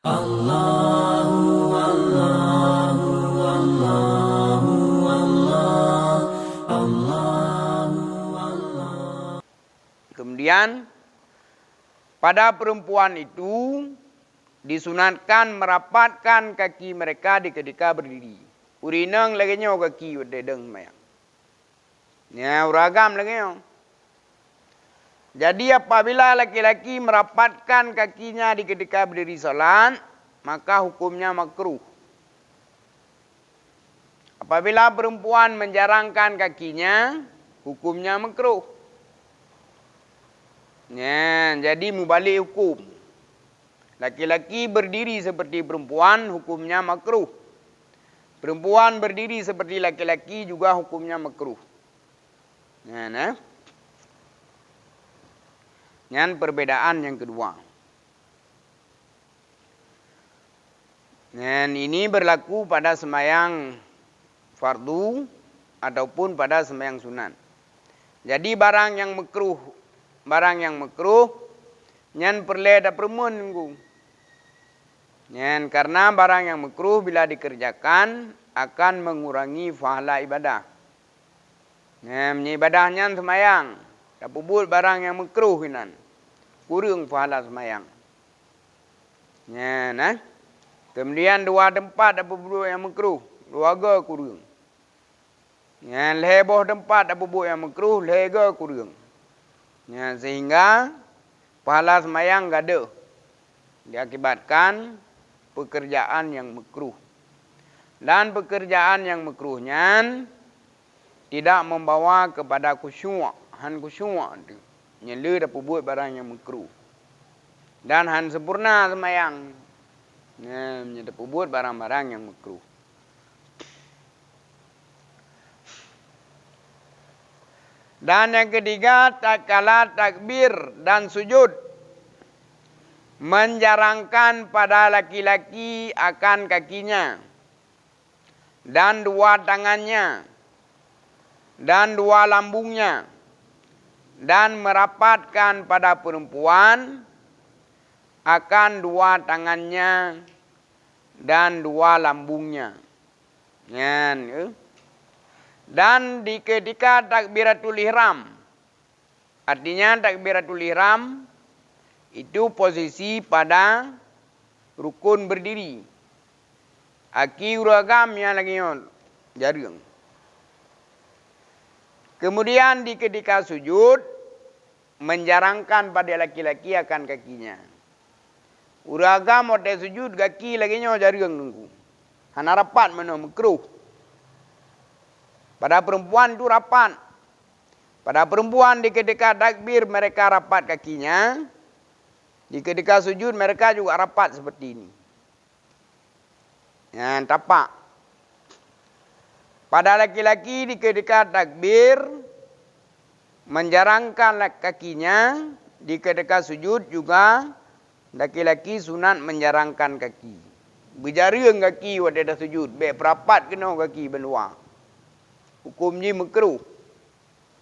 Allahu Allahu Allahu Allah Allahu Allah. Kemudian pada perempuan itu disunatkan merapatkan kaki mereka di ketika berdiri. Urinang lagi nyo kaki wedeng mayang. Ya uragam lagi nyo. Jadi apabila laki-laki merapatkan kakinya di ketika berdiri salat, maka hukumnya makruh. Apabila perempuan menjarangkan kakinya, hukumnya makruh. Ya, jadi mubalik hukum. Laki-laki berdiri seperti perempuan, hukumnya makruh. Perempuan berdiri seperti laki-laki juga hukumnya makruh. Ya, nah. Yang perbedaan yang kedua. Dan ini berlaku pada sembahyang fardu ataupun pada sembahyang sunat. Jadi barang yang makruh, nyan perle ada permun nunggu. Nyan karena barang yang makruh bila dikerjakan akan mengurangi pahala ibadah. Nyan ibadahnya sembahyang. Tak pubut barang yang makruh inan. Kurang pahala semayang. Ya, nah. Kemudian dua tempat apa pubut yang makruh. Luaga kurang. Ya, leboh tempat apa pubut yang makruh. Lega kurang. Ya, sehingga pahala semayang gak ada. Diakibatkan pekerjaan yang makruh. Dan pekerjaan yang makruhnya tidak membawa kepada khusyuk. Han khusyuk tu. Nyela dah buat barang yang makruh. Dan han sempurna semayang. Dah buat barang-barang yang makruh. Dan yang ketiga, tak kala takbir dan sujud menjarangkan pada laki-laki akan kakinya dan dua tangannya dan dua lambungnya, dan merapatkan pada perempuan akan dua tangannya dan dua lambungnya. Dan di ketika takbiratul ihram, artinya takbiratul ihram itu posisi pada rukun berdiri. Aki uragam yang lagi jarang. Kemudian di ketika sujud, menjarangkan pada laki-laki akan kakinya. Uragam ada sujud, kaki lagi jarang nunggu. Hana rapat mana makruh. Pada perempuan itu rapat. Pada perempuan di ketika takbir mereka rapat kakinya. Di ketika sujud mereka juga rapat seperti ini. Yang tapak. Pada laki-laki di ketika takbir, menjarangkan kakinya. Di ketika sujud juga, laki-laki sunat menjarangkan kaki. Berjaring kaki waktu dah sujud. Baik perapat kena kaki beluar. Hukum ni makruh.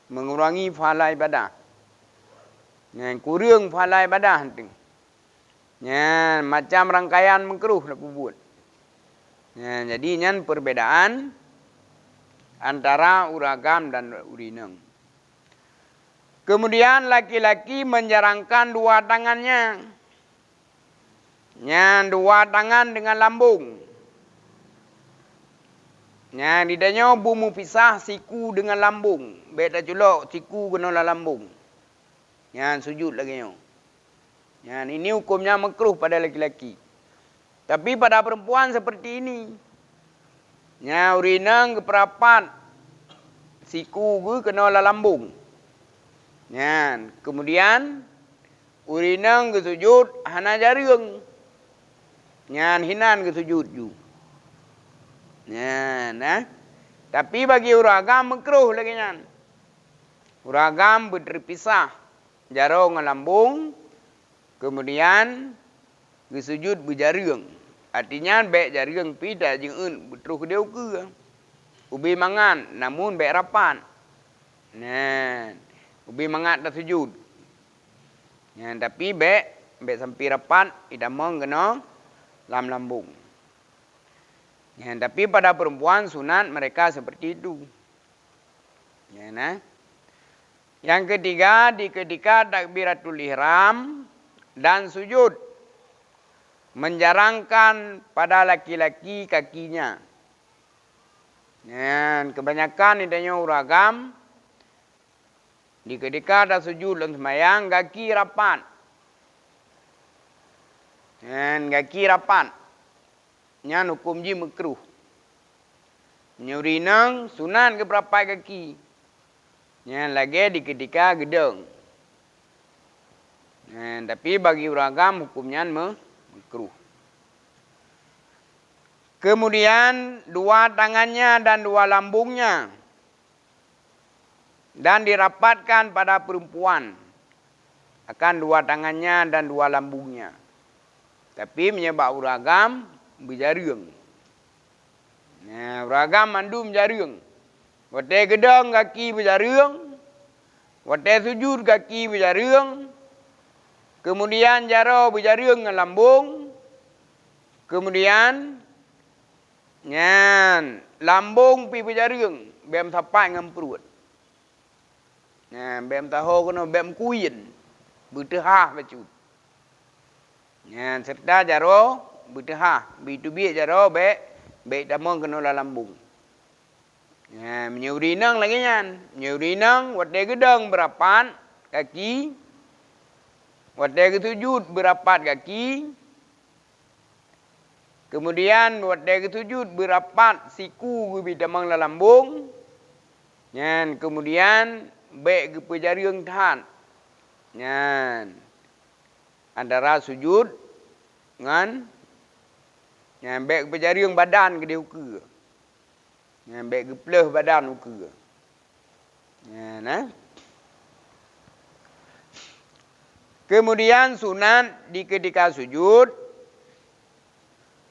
Mengurangi pahala ibadah. Yang kurang pahala ibadah. Macam rangkaian makruh nak buat. Jadi nyan perbedaan antara uragam dan urinang. Kemudian laki-laki menjarangkan dua tangannya. Dua tangan dengan lambung. Didanya bumu pisah siku dengan lambung. Baik tak culok siku kena lambung. Sujud lagi. Ini hukumnya makruh pada laki-laki. Tapi pada perempuan seperti ini. Urinang keperapat. Siku ke kena lambung. Kemudian urinang ke sujud hana jaring. Hinan ke sujud ju. Tapi bagi uragam makruh lagi nyan. Uragam berpisah. Jarong lambung. Kemudian ke sujud berjaring. Artinya baik jaring pi tak jengun betul ke dia ke. Ubi mangan namun baik rapat. Ubi mangat dah sujud. Tapi baik sampai rapat idamong kena lambung. Ya, tapi pada perempuan sunat mereka seperti itu. Ya, nah. Yang ketiga, di ketika takbiratul ihram dan sujud, menjarangkan pada laki-laki kakinya. Dan kebanyakan idanya uragam, di ketika ada sujud dan sembahyang, kaki rapat. Dan kaki rapat. Yang hukum ji makruh. Nyurinang sunat ke berapa kaki. Yang lagi di ketika gedeng. Tapi bagi uragam hukumnya makruh. Kemudian dua tangannya dan dua lambungnya. Dan dirapatkan pada perempuan. Akan dua tangannya dan dua lambungnya. Tapi menyebab uragam berjaring. Nah, uragam mandu berjaring. Waktu gedang kaki berjaring. Waktu sujud kaki berjaring. Kemudian jaro berjaring dengan lambung. Kemudian nyan lambung pi berjaring. Bem sapai dengan perut. Nah, bem tahu kena bem kuyin. Bertehah bacut. Nyan serta jaro bertehah. Bitu biak jaro baik damang kena lambung. Nah, menyurinang lagi nyan. Menyurinang waktu gedang berapat kaki. Waktu sujud berapat kaki. Kemudian waktu sujud berapat siku bi damang lambung. Nyan kemudian baik kepejaring tahan. Nyan antara sujud dengan yang baik kepejaring badan ke dia uka. Yang baik kepelah badan uka. Nah. Kemudian sunat di ketika sujud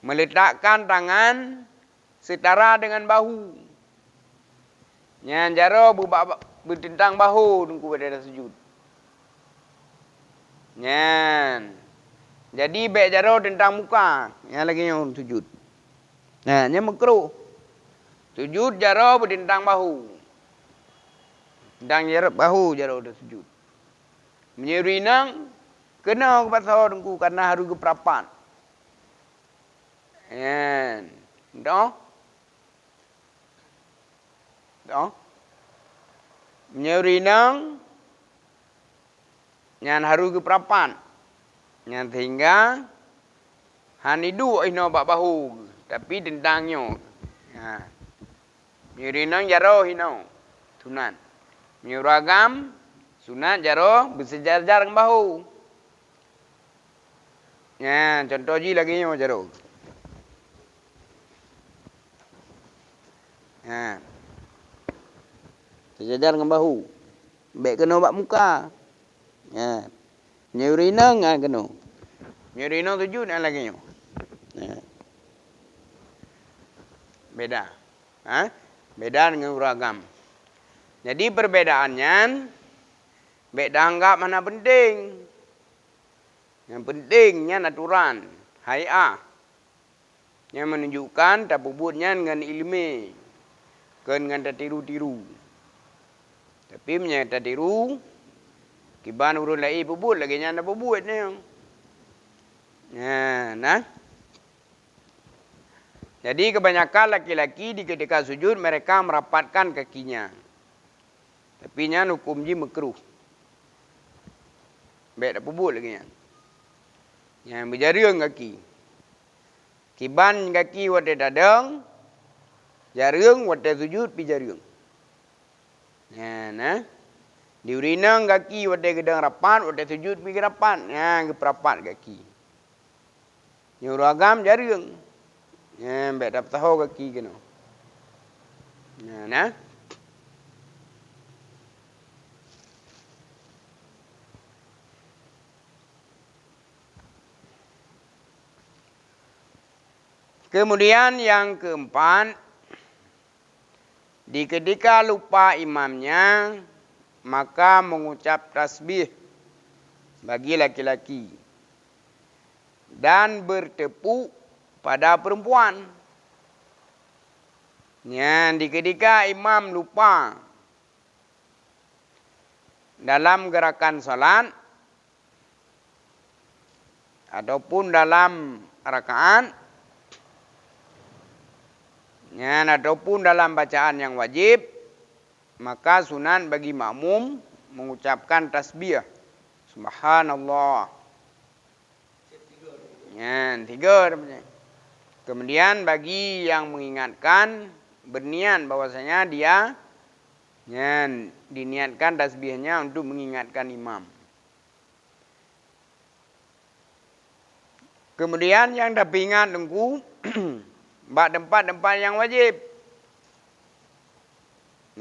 meletakkan tangan setara dengan bahu. Yang jaro bertentang bahu tunggu pada sujud. Nyan. Jadi baik jaro tentang muka. Yang lagi yang sujud. Nah, yang makruh. Sujud jaro bertentang bahu. Tentang jaro bahu jaro dah sujud. Menyurinang kena ke pasal tunggu karena harus ke perapan. Nyan. Dah. Dah. Menyurinang nyan harus ke perapan. Nyan sehingga hanidu ino bak bahu tapi tentangnya. Ha. Menyurinang jaro hino. Sunat. Menyuragam sunat jaro bersejar-jar dengan bahu. Ya, contoh ji lagi nyo jaro. Ha. Sejajar dengan bahu. Baik kena bak muka. Ya. Nyurinang kena. Nyurinang sujud lagi nyo. Ya. Beda. Ha? Beda dengan uragam. Jadi perbedaannya beda anggap mana penting. Yang pentingnya aturan, hay'ah. Yang menunjukkan tak puputnya dengan ilmi. Dengan tak tiru-tiru. Tapi menyata tiru, kiban urun lai puput lagi nyanda puput ni. Nah. Jadi kebanyakan laki-laki di ketika sujud mereka merapatkan kakinya. Tapi nya hukum ji makruh. Baik tak puput lagi nya. Yang berjaring kaki. Kiban kaki waktu dadang, jaring waktu sujud pi jaring. Nah. Diurinang kaki waktu gedang rapat, waktu sujud pi rapat. Yang keperapat kaki. Yang uragam jaring. Yang baik dapat tahu kaki kena. Nah. Kemudian yang keempat, di ketika lupa imamnya, maka mengucap tasbih bagi laki-laki. Dan bertepuk pada perempuan. Ya, ketika imam lupa dalam gerakan salat ataupun dalam rakaat, ya, ataupun dalam bacaan yang wajib, maka sunat bagi makmum mengucapkan tasbih subhanallah. Ya, 3 namanya. Kemudian bagi yang mengingatkan berniat bahwasanya dia ya, diniatkan tasbihnya untuk mengingatkan imam. Kemudian yang dah ingat tengku bak tempat-tempat yang wajib.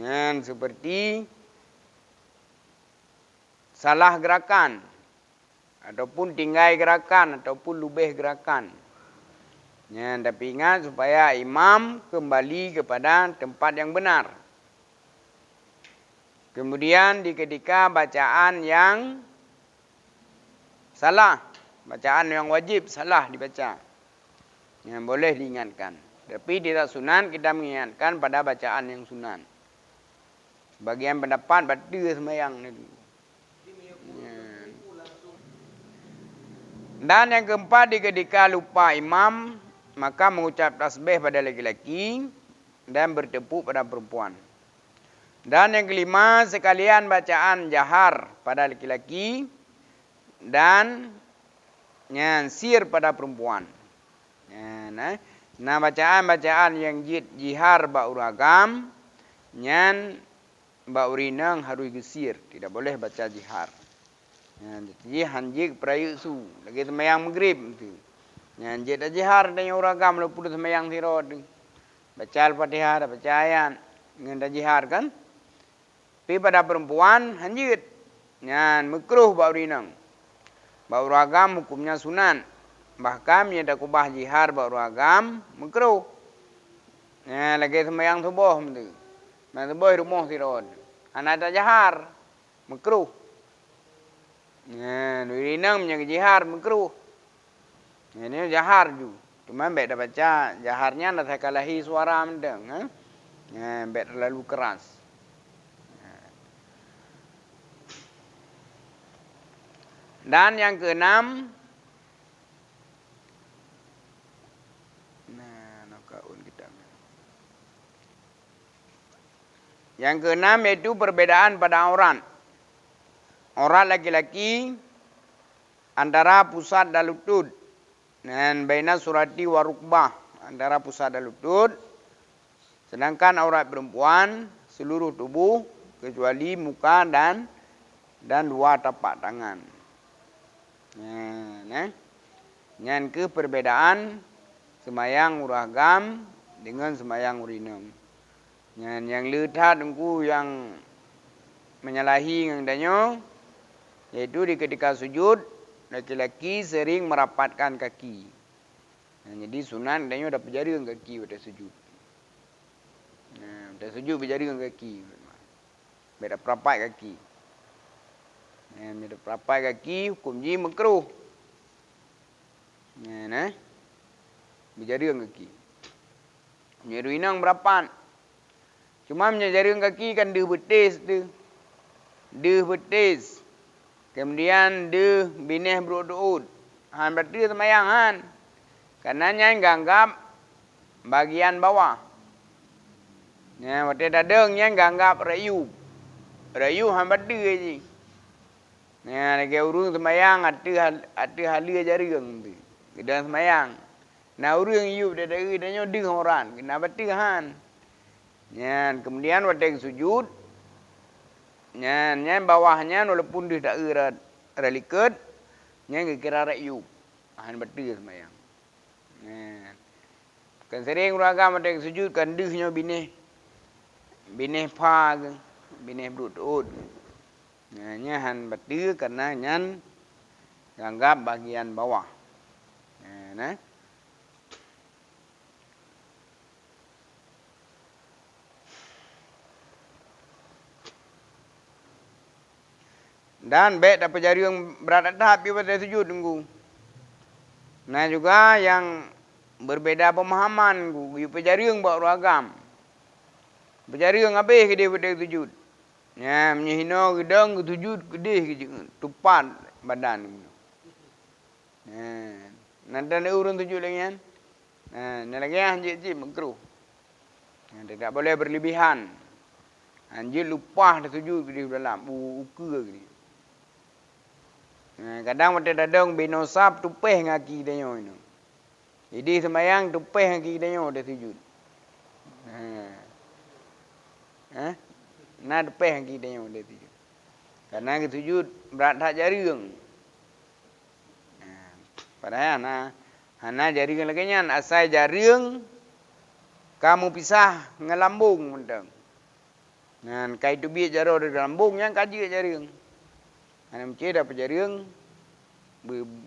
Ya, seperti salah gerakan ataupun tinggal gerakan ataupun lubih gerakan. Ya, tapi ingat supaya imam kembali kepada tempat yang benar. Kemudian ketika bacaan yang salah, bacaan yang wajib salah dibaca, yang boleh diingatkan. Tapi tidak sunat kita mengingatkan pada bacaan yang sunat. Sebagian pendapat batal sembahyang itu. Ya. Dan yang keempat, ketika lupa imam, maka mengucap tasbih pada laki-laki dan bertepuk pada perempuan. Dan yang kelima, sekalian bacaan jahar pada laki-laki dan sir pada perempuan. Nah, bacaan-bacaan yang jihar bak uragam, nyan bak urinang harus gesir, tidak boleh baca jihar. Jadi hanjik perayuk su, lagi semayang maghrib tu. Nyanjit dah jihar dan uragam lepas semayang sirot. Baca Al-Fatihah, baca ayat, dengan dah jihar kan. Tapi pada perempuan hanjit, nyan makruh bak urinang. Bak uragam hukumnya sunat. Bahkan yang dah kubah jihar bak uragam makruh. Lagi semayang subuh tu. Semayang subuh rumah sirot. Anak tak jihar, makruh. Urinang menjaga jihar makruh. Ini jahar ju. Cuma baik dah baca jaharnya dah saya kalahi suara mendeng. Baik terlalu keras. Dan yang keenam, yang keenam yaitu perbedaan pada aurat. Aurat laki-laki antara pusat dan lutut. Dan baina surati wa rukbah, antara pusat dan lutut. Sedangkan aurat perempuan seluruh tubuh kecuali muka dan dua tapak tangan. Yang ke perbedaan semayang uragam dengan semayang urinam. Yang lihat engku yang menyalahi ngendanya, yaitu ketika sujud laki-laki sering merapatkan kaki. Jadi sunat dia dapat berjaring kaki pada sujud. Pada sujud berjaring kaki. Beda perapat kaki. Beda perapat kaki hukum ji makruh. Berjaring kaki. Menyeruinang berapat. Cuma menjaring kaki kan dia betis tu. Dia betis. Kemudian dia bineh berudut. Han berarti semayang han. Karena yang ganggap bagian bawah. Waktu dadang yang ganggap rayu. Rayu han berarti je. Lagi urung semayang ada halia jaring tu. Kedang semayang. Urung yu dia danya ding orang. Kena berarti han. Kemudian waktu sujud. Nyan bawahnya walaupun dia tak raliket, nyan kira rayu. Han betul semayang. Kan sering uragam ada sujud kan dihnya bineh pa ke, bineh berut. Nyan han betul karena nyan anggap bagian bawah. Dan baik dapat jari yang berat tahap dia pada sujud tunggu. Nah juga yang berbeda pemahaman ku, you pejariung buat ragam. Pejariung habis ke dia pada sujud. Ya, menyihina gedang ke sujud kedih ke tupan badan. Ya, nanti ada urun sujud lagi kan. Nah, lagi anjing makruh. Tidak boleh berlebihan. Anjing lupa dah sujud ke dia dalam uka ke dia. Kadang waktu dadang binosap tupeh ngaki dia ini. Jadi sembahyang tupeh ngaki dia dah sujud. Nah tupeh ngaki dia dah sujud. Karena ke sujud berat tak jaring. Padahal hana jaring lagi nyan asal jaring kamu pisah ngelambung mentang. Nah kai tu biar jaro di lambung yang kaji jaring. Ana mesti dapat jaring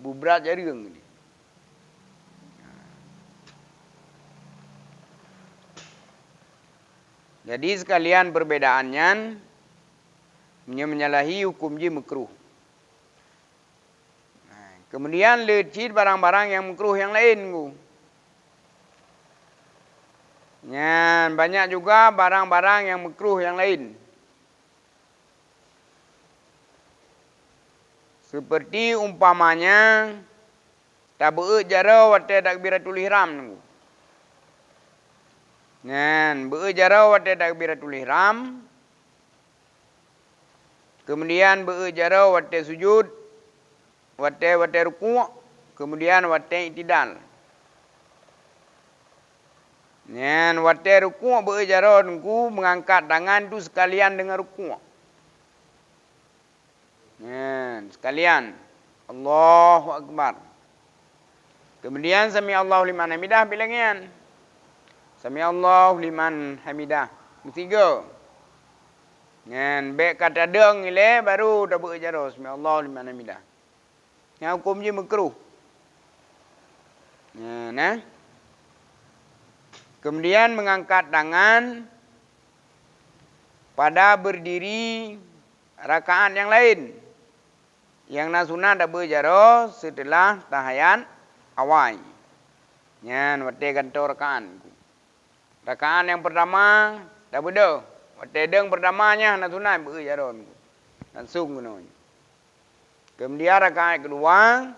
berat jaring ni. Jadi sekalian perbedaannya menyalahi hukum ji makruh. Kemudian lecit barang-barang yang makruh yang lain ku. Banyak juga barang-barang yang makruh yang lain. Seperti umpamanya tabu'u jara wate takbiratul ihram. Bu'u jara wate takbiratul ihram. Kemudian bu'u jara wate sujud. Wate ruku'. Kemudian wate i'tidal. Wate ruku' bu'u jara ku mengangkat tangan tu sekalian dengan ruku'. Sekalian. Allahu Akbar. Kemudian sami Allahu liman hamidah bilangan. Sami Allahu liman hamidah. Ketiga. Baik kata deng ile baru dah berjara sami Allahu liman hamidah. Yang hukum je makruh. Kemudian mengangkat tangan pada berdiri rakaat yang lain. Yang nasunah dah berjara setelah tahiyat awal. Wate kantor rakaat. Rakaat yang pertama dah beda. Wate deng pertamanya nasunah berjara. Langsung kena. Kemudian rakaat kedua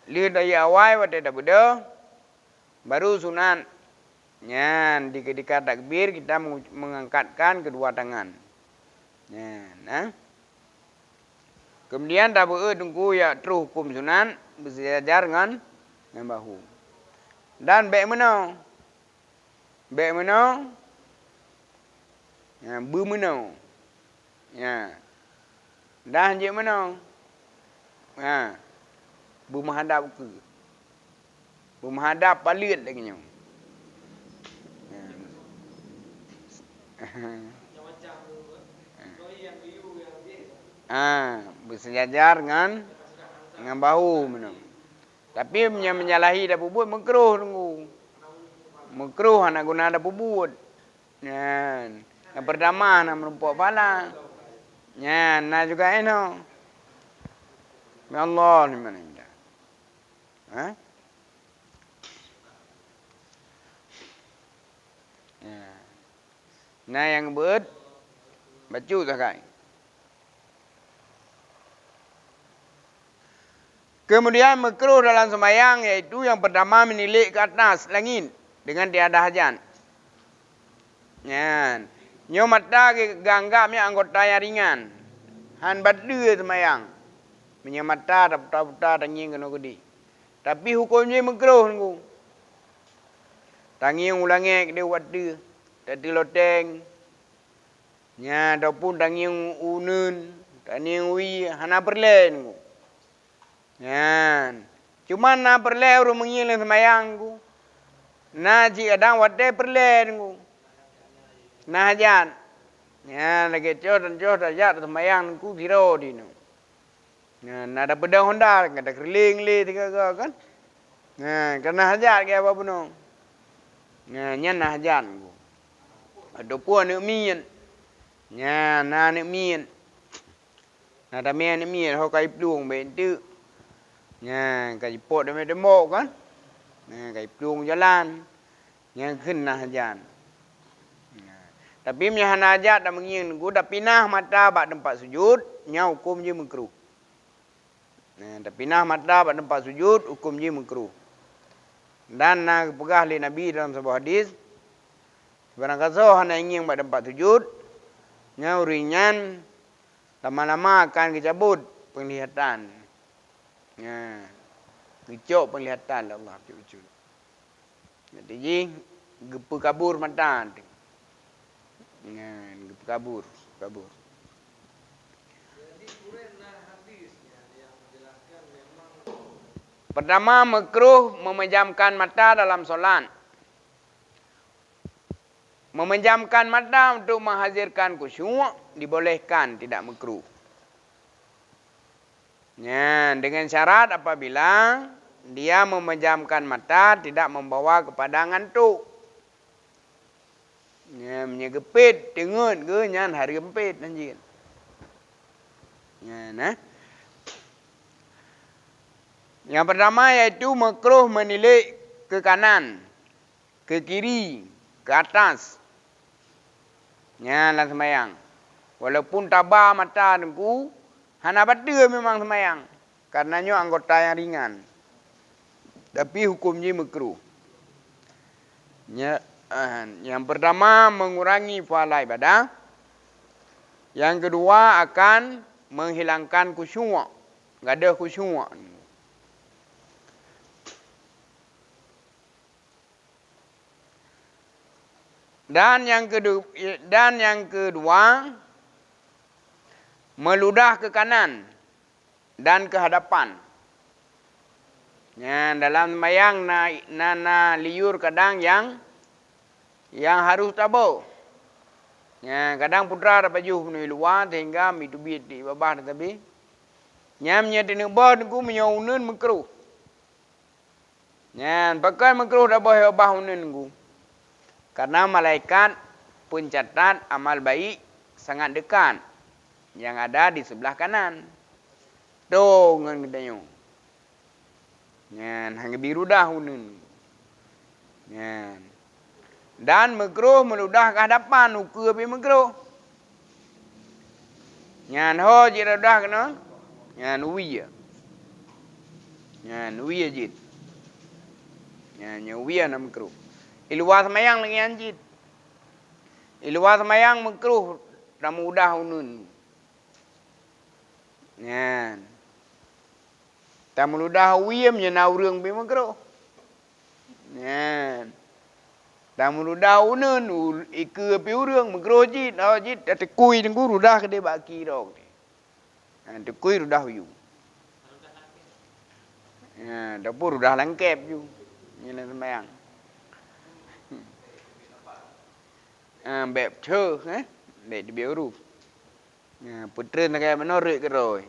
lihat dari awal wate dah beda. Baru sunat. Di ketika takbir kita mengangkatkan kedua tangan. Kemudian tabu'u tunggu ya terus hukum sunat bersejajar dengan bahu. Dan baik mana? Baik mana? Bermana? Dah je mana? Bermenghadap ke? Bermenghadap palit lagi nya. Bersejajar dengan bahu mana. Tapi menyalahi dah bubut makruh tunggu. Makruh nak guna dah bubut. Yang pertama nak menumpuk pala. Nak juga eno. Ya Allah ni mana indah. Nah yang buat baca sakai. Kemudian makruh dalam sembahyang iaitu yang pertama menilik ke atas langit dengan tiada hajat. Nyo mata ganggapnya anggota yang ringan. Han badu sembahyang. Menyamata putar-putar tanging kena gede. Tapi hukumnya makruh nunggu. Tanging ulangi dia wadu. Tadi loteng. Ataupun tanging unun. Tanging ui. Hana perlen nunggu. Cuma na perle urung mengilang sembayang ku. Na jika kadang wate perle ku. Na hajat. Lagi cot hajat sembayang ku zero di nu. Na ada pedang Honda, ada keriling le tiga kan. Karena hajat ke apa pun no. Na hajat ku. Ada pun nak mien. Na nak mien. Na da mien nak mien ho kai pluang ben tu. Kai pot dah demok kan. Kayak pelung jalan. Yang kena hajan. Tapi punya hanajat dah mengin. Gu dah pinah mata bak tempat sujud. Nya hukum je makruh. Dah pinah mata bak tempat sujud. Hukum je makruh. Dan nak pegah oleh Nabi dalam sebuah hadis. Barang kasau hana ingin bak tempat sujud. Nya ringan. Lama-lama akan kecabut penglihatan. Kecok penglihatan Allah. Kecok. Jadi gepu kabur mata. Gepu kabur. Jadi kuranglah hadisnya yang menjelaskan memang Pertama, makruh memejamkan mata dalam solat. Memejamkan mata untuk menghadirkan khusyuk dibolehkan, tidak makruh. Dengan syarat apabila dia memejamkan mata tidak membawa kepada ngantuk. Menyegepit, tengut ke nyan hari empit anjir. Yang pertama yaitu makruh menilik ke kanan, ke kiri, ke atas. Lah semayang. Walaupun tabah mata nengku, hana bata memang semayang. Karenanya anggota yang ringan. Tapi hukumnya makruh. Yang pertama mengurangi pahala ibadah. Yang kedua akan menghilangkan khusyuk. Enggak ada khusyuk. Dan yang kedua meludah ke kanan dan ke hadapan. Dalam sembahyang na liur kadang yang harus tabau. Kadang putra dapat baju menuju luar sehingga mitubit di bawah tetapi nyamnya tinubah ku menyaunen makruh. Pakai makruh dah bawah unen ku. Karena malaikat pencatat amal baik sangat dekat yang ada di sebelah kanan. Tuh ngan katanya. Hang biru dah unen. Dan makruh meludah ke hadapan ukur pi makruh. Ho jira dah kena. Uwi ya. Uwi ajit. Uwi na makruh. Iluar semayang lagi anjit. Iluar semayang makruh dah mudah unun. Tak meludah uwi menyana urang pi makruh. Tak meludah unun ikut pi urang makruh jit. Jit dah tekui tengku rudah ke dia baki dok. Tekui rudah uyu. Dah pun rudah langkep ju. Nyana semayang. Bẹp thơ để biểu rụp putra nak kaya mana rek ke roy.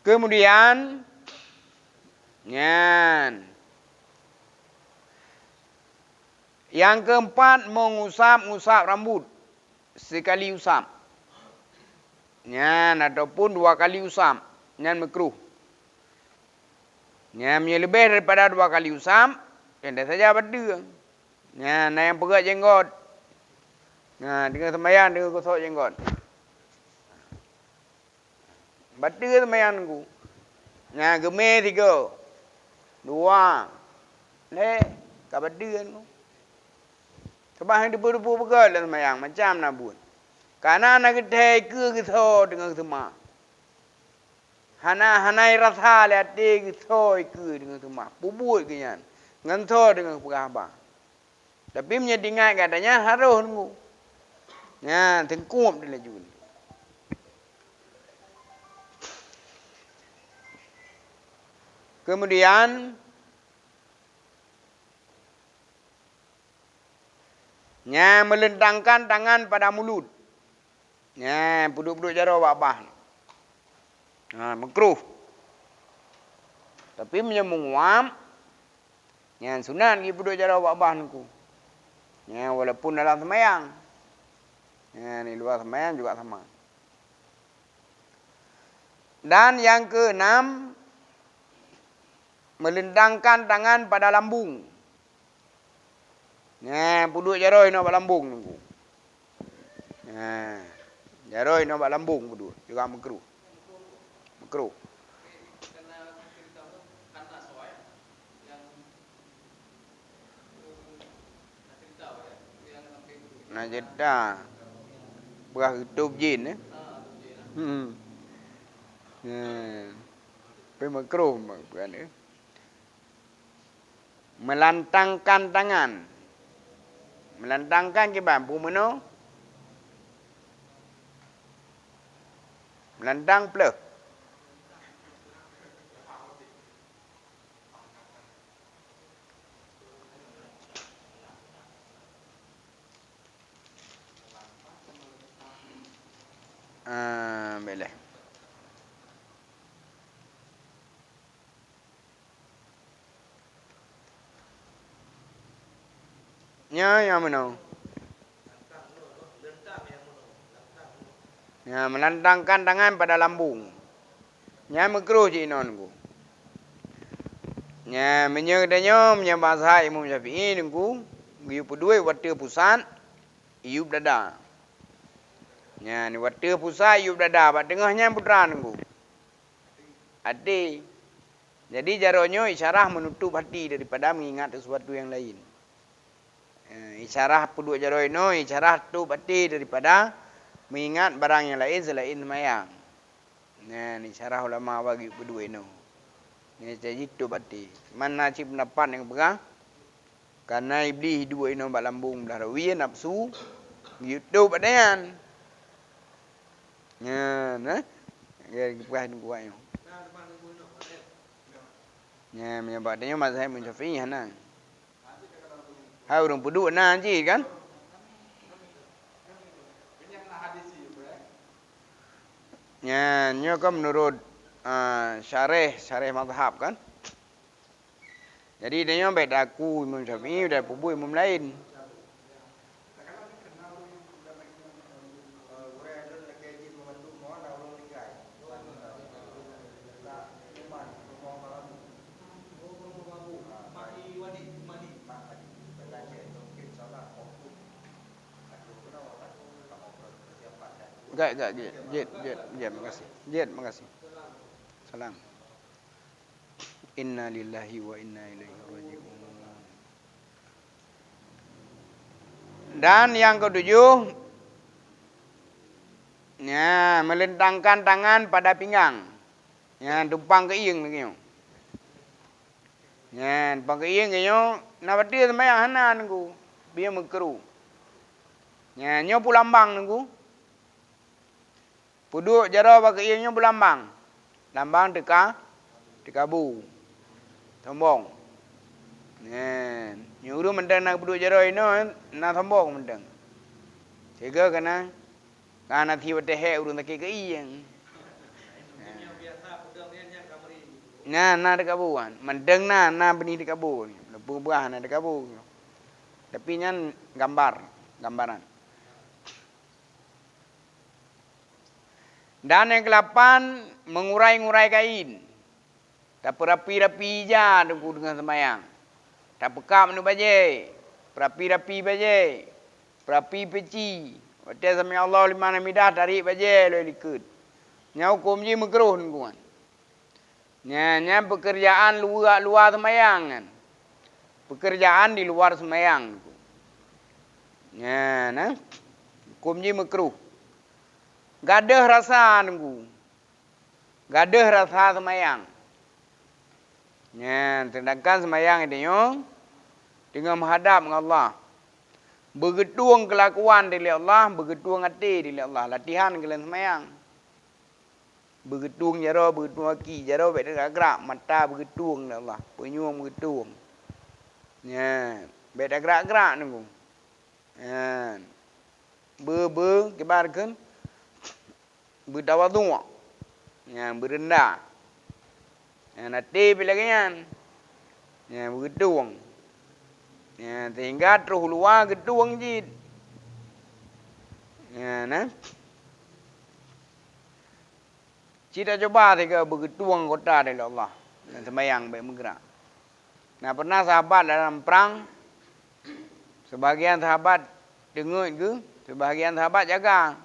Kemudian yang keempat mengusap rambut sekali usap. Ataupun 2 kali usap. Makruh. Lebih daripada 2 kali usap, pendek saja berdua. Yang pegat jenggot. Dengan sembahyang dengan gosok jenggot. Berdua sembahyang ku. Gemeh 3. 2. Kat berdua ku. Sebab yang debu-debu pegat dalam sembahyang. Macam nak buat. Karena nak kedai ke gosok dengan semak. Hanai rasa lihat dia gosok ke dengan semak. Bubut ke yan. Ngantor dengan pegahbah. Tapi menyedingat katanya harus nunggu. Tengkup dia laju. Kemudian melentangkan tangan pada mulut. Puduk-puduk jara babah. Makruh. Tapi menguap. Sunat pergi puduk jara babah niku. Walaupun dalam sembahyang. Di luar sembahyang juga sama. Dan yang ke-6 melentangkan tangan pada lambung. Nah, puduk jaroi no lambung nunggu. Nah, jaroi no lambung puduk juga makruh. Makruh. Karena cerita tu karena soal yang cerita ya, yang sampai itu. Nah, jeda. Belah hidup jin eh. Tu je lah. Nah. Tapi makruh bukan eh. Melantangkan tangan. Melantangkan ke bambu meno. Melantang pleh. Boleh. Nya yang mana? Ya, melantangkan tangan pada lambung. Nya makruh je non ku. Nya menyedanyo bahasa Imam Syafi'i nunggu. Giu pedue wate pusat, iup dada. Nya ni wate pusat iup dada, bat tengahnya putra nunggu. Hati. Jadi jaraknya isyarah menutup hati daripada mengingat sesuatu yang lain. Isyarah puduk jaroi no, isyarah tutup hati daripada mengingat barang yang lain selain semayang. Nah, ni isyarah ulama bagi puduk no. Ni jadi tutup hati. Mana cip pendapat yang pegang? Karena iblis dua ino bak lambung belah rawi nafsu, YouTube adean. Ya, nah. Ya, buah kuat yo. Nah, depan ibu nak ada. Ya, menyebab dia mazhab Syafi'i hana. Ha urang puduk na ji kan? Yang nak hadis itu Ya, nyo kan menurut syarih mazhab kan. Jadi dia baik aku Imam Syafi'i dan pubu imam lain. Enggak, Jet, makasih. Jet, makasih. Salam. Inna lillahi wa inna ilaihi raji'un. Dan yang ketujuh, ya, melentangkan tangan pada pinggang. Ya, tumpang keing lagi. Ya, tumpang keing kayo, nak dia sembahyang hana nunggu. Biar makruh. Ya, nyo pulambang nunggu. Puduk jara bak keing nyo pulambang. Lambang tekabu. Sombong. Ya, nyuruh mendang nak puduk jara ino, nak sombong mendang. Sehingga kena tiba tehek urun tak keing. yang biasa pedang dia yang kamari. Nah dekabu kan. Mendeng nah benih dekabu. Buah nah dekabu. Tapi nyan gambaran. Dan yang ke-8 mengurai-ngurai kain. Tak perapi-rapi je dengan sembahyang. Tak pekam nu baje. Perapi-rapi baje. Perapi peci. Waktu sami Allah lima hamidah tarik baje lo likut. Nya hukum je makruh kan. Nya pekerjaan luar sembahyang kan. Pekerjaan di luar sembahyang. Nya nah. Hukum je makruh. Gadah rasa nunggu. Gadah rasa semayang. Ya, sedangkan semayang itu dengan menghadap dengan Allah. Bergetuang kelakuan dari Allah, bergetuang hati dari Allah. Latihan kalian semayang. Bergetuang jara, bergetuang kaki, jara baik gerak, mata bergetuang dari Allah. Penyuang bergetuang. Ya, baik gerak-gerak nunggu. Ya. Kebarkan. Bertawadhu'. Ya, berendah. Ya, nanti bila kan. Ya, bergetuang. Ya, sehingga terus luar getuang jid. Ya, nah. Cita coba tiga bergetuang kota dari Allah. Dan sembahyang baik bergerak. Nah, pernah sahabat dalam perang, sebahagian sahabat dengut ke, sebahagian sahabat jaga.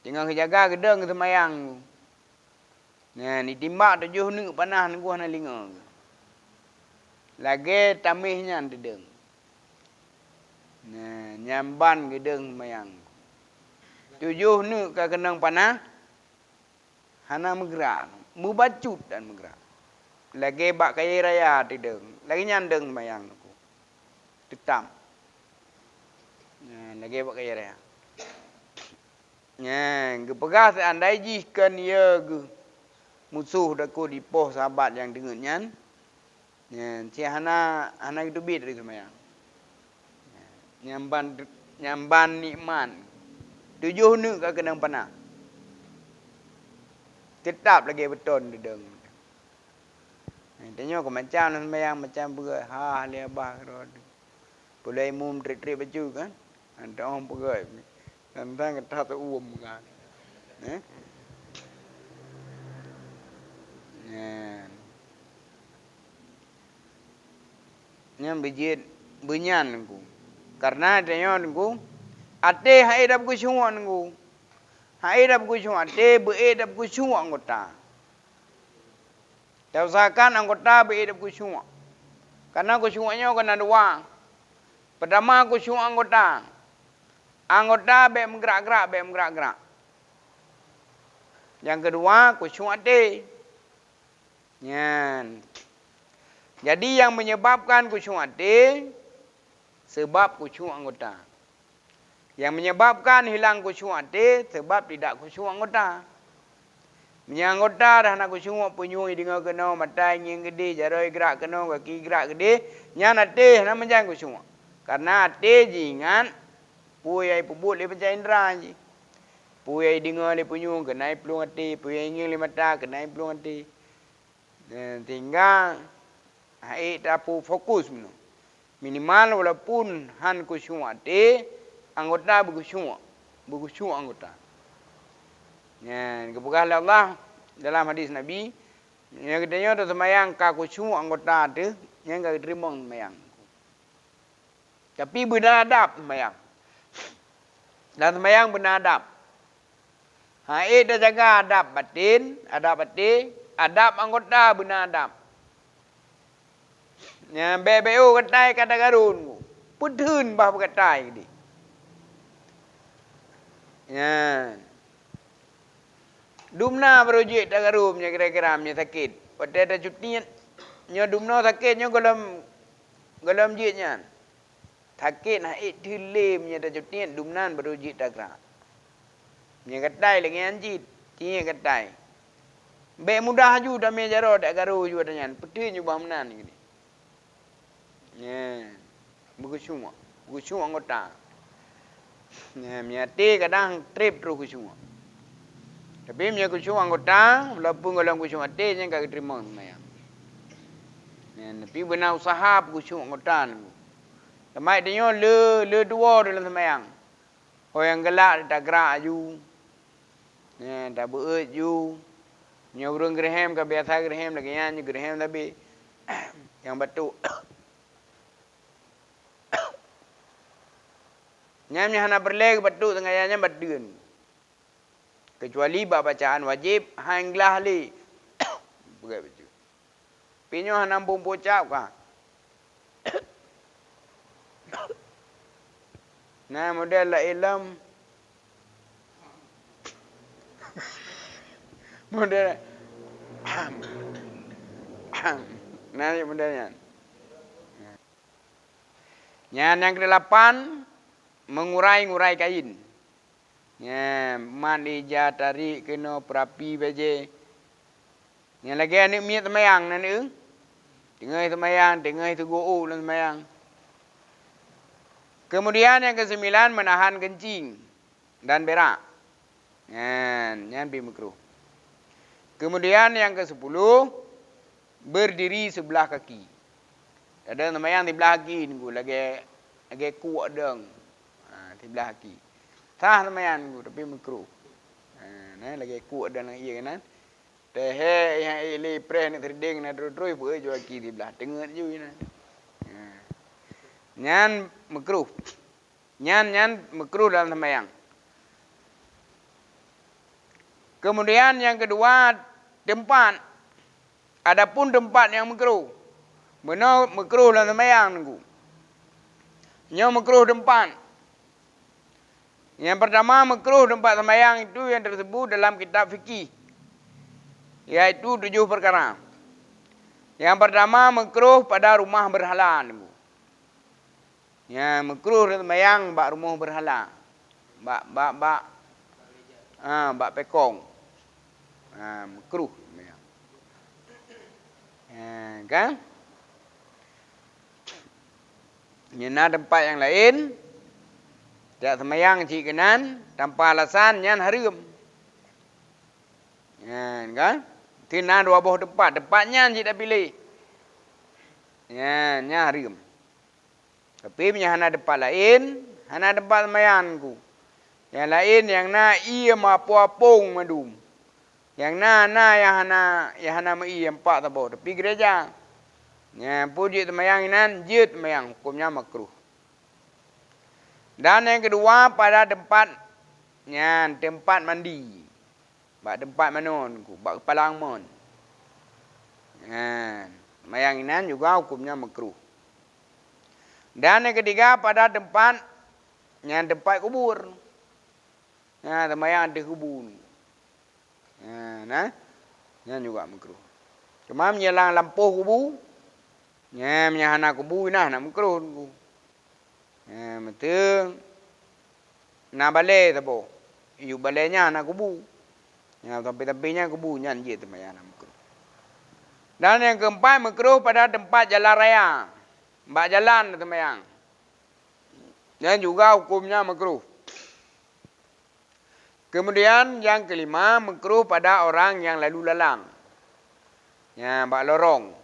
Tengah jaga gedeng ke semayang. Nah, ni timbak 7 ni panah ni gua nak linga. Lagi tamihnya dedeng. Nah, nyamban gedeng semayang. 7 ni ka kenang panah, hana bergerak, mubacut dan bergerak. Lagi bak kaya raya dedeng, lagi nyandeng semayang aku. Tetam. Nah, lagi bak kaya raya. Nah, kepegah seandai jihkan ia ke musuh daku di poh sahabat yang dengannya. Nah, si hana itu bid dari semayang. Nyamban nikman. 7 ni ka kenang panah. Tetap lagi beton dedeng. Tanya ko macam nak sembahyang macam berai. Ha li abah kerod. Boleh mum trik-trik baju kan. Ada orang berai. Tentang kata tu kan. Yang bijit bunyan ku. Karena tanya ku ate hai dap ku syuan ku. Hai dap ku syuan ate be dap ku syuan anggota. Dah usahakan anggota be dap ku syuan. Karena ku syuannya kena dua. Pertama ku syuan anggota. Anggota be menggerak-gerak. Yang kedua khusyuk hati. Jadi yang menyebabkan khusyuk hati sebab khusyuk anggota. Yang menyebabkan hilang khusyuk hati sebab tidak khusyuk anggota. Anggota dah nak khusyuk punyui dengan kena mata ingin gede, jarai gerak kena, kaki gerak gede, yang hati nak menjadi khusyuk. Karena hati jingan puyai pubut le pencai indra je. Puyai dengar le punyung kenai pelung hati, puyai ingin le mata kenai pelung hati. Tinggal hai tapu fokus menu. Minimal walaupun han khusyuk hati, anggota berkhusyuk anggota. Kebukaan Allah dalam hadis Nabi, yang katanya tu semayang ka khusyuk anggota tu, yang enggak terima semayang. Tapi beradab semayang. Dan semayang beradab. Hai dah jaga adab batin, adab anggota beradab. Yang BBU katai kata garun. Putun bah katai ni. Dumna berujik tak garumnya kira-kira nya sakit. Pada ada cuti nya dumna sakitnya galam jitnya. Sakit naik dilim nya ada cuti dumnan berujik tak gerak. Nya katai lagi anjit, tia katai. Be mudah ju dah me jaro tak garu ju adanya. Putih ju bamnan ni. Berkusyuk anggota. Miati kadang trip terus kusyuk. Tapi punya kusyuk anggota, walaupun kalau kusyuk hati, jangan kau terima semayang. Tapi benar usaha kusyuk anggota ni. Sampai dia le dua dalam semayang. Orang gelak tak gerak ju. Tak beut ju. Nya urang gerhem ka biasa gerhem lagi nya gerhem tapi yang batuk. Nyamnya hana berleg batuk tengahnya badun. Kecuali bacaan wajib hanglah li. Bukan betul. Pinyo hana bumbu cap ka. Nah model la ilm. Model. Nah modelnya. Yang ke-8 mengurai-ngurai kain. Mandi jatari kena perapi baje. Yang lagi anik miat semayang nani. Tengah semayang, tengah itu go'u dan semayang. Kemudian yang ke-9 menahan kencing dan berak. Yang bimikruh. Kemudian yang ke-10 berdiri sebelah kaki. Ada semayang di belah kaki ni lagi kuat deng. Di belah kaki. Sah semayang tapi makruh. Lagi kuat dan iya kan. Teh yang ili preh ni terding na terus boleh jual kiri belah tengah je ni. Nyan makruh. Nyan makruh dalam sembahyang. Kemudian yang kedua tempat. Adapun tempat yang makruh. Benar makruh dalam sembahyang nunggu. Yang makruh tempat. Yang pertama makruh tempat sembahyang itu yang tersebut dalam kitab fikih. Yaitu 7 perkara. Yang pertama makruh pada rumah berhala nunggu. Ya makruh sembahyang bak rumah berhala. Bak pekong. Makruh sembahyang. Kan? Nyena tempat yang lain tak sembahyang cik kenan tanpa alasan nyan haram. Kan? Tina 2 buah tempat, tempatnya cik dah pilih. Nyan haram. Tapi punya hana tempat lain, hana tempat sembahyang ku. Yang lain yang na ia mapu-apung madum. Yang na yang hana mai empat tabo tepi gereja. Ya puji sembahyang nan jut sembahyang hukumnya makruh. Dan yang kedua pada tempat mandi. Bak tempat manon ku, bak kepalang mon. Sembahyang nan juga hukumnya makruh. Dan yang ketiga pada tempat kubur. Sembahyang di kubur. Yang juga makruh. Cuma menyelang lampu kubur. Menyahana kubur nak makruh. Betul. Nak balai tapo. Iu balainya nak kubur. Tapi-tapinya kubur nyan je sembahyang makruh. Dan yang keempat makruh pada tempat jalan raya. Mbak jalan sembahyang. Dan juga hukumnya makruh. Kemudian yang kelima makruh pada orang yang lalu lalang. Mbak lorong.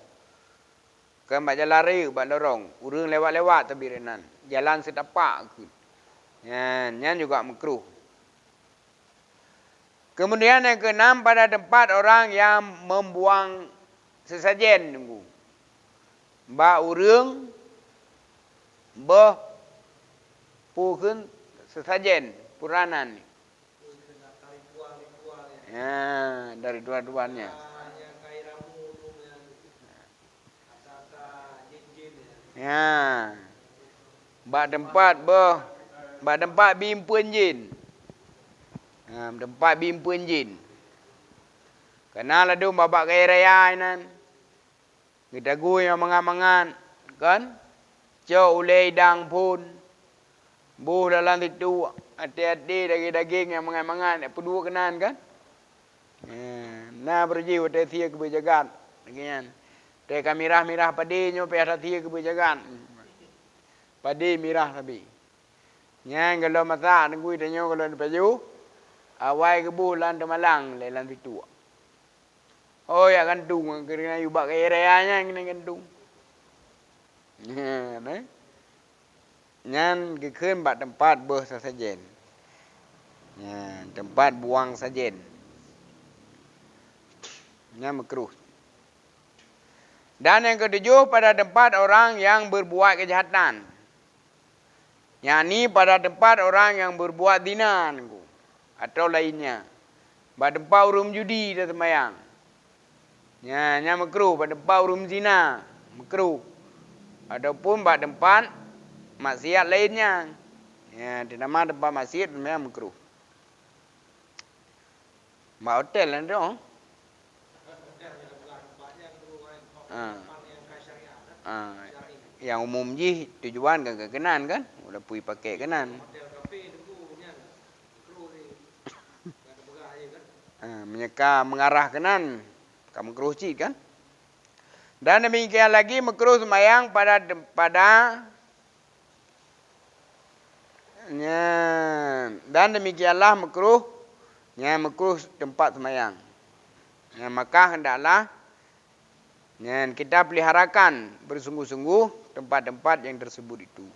Kan mbak jalan raya mbak lorong. Urang lewat-lewat tapi renan. Jalan setapak ke. Yang juga makruh. Kemudian yang keenam pada tempat orang yang membuang sesajen nunggu. Mbak urang puhun sesajen puranan ni. Dari dua-duanya. Mbak tempat bimpun jin. Tempat bimpun jin. Kenal ada babak kaya raya nan. Kita gue yang mangan-mangan. Kan? Cok ulai dang pun. Buh dalam situ. Hati-hati daging-daging yang mangan-mangan. Pedua kenan kan? Nah berji wate sia kebijakan. Bagian. Teka mirah-mirah padi nyo pe sia kebijakan. Padi mirah tapi. Yang kalau masak nunggu tanyo kalau paju. Awai ke bulan temalang lelan situ. Oh ya gantung kerana yubak kaya rayanya kena gantung. Nyan kekeun bak tempat beuh sasajen. Tempat buang sajen. Nyan makruh. Dan yang ketujuh pada tempat orang yang berbuat kejahatan. Yani pada tempat orang yang berbuat zina atau lainnya. Pada tempat urum judi dah sembahyang. Nya makruh pada tempat urum zina, makruh. Ataupun pada tempat maksiat lainnya. Dinama tempat maksiat memang makruh. Mak hotel lah tu. Yang umum je tujuan kan kenan kan. Udah pergi pakai kenan. Menyeka mengarah kenan. Kamu makruh cik kan. Dan demikian lagi makruh sembahyang pada dan demikianlah makruh tempat sembahyang. Maka hendaklah kita peliharakan bersungguh-sungguh tempat-tempat yang tersebut itu.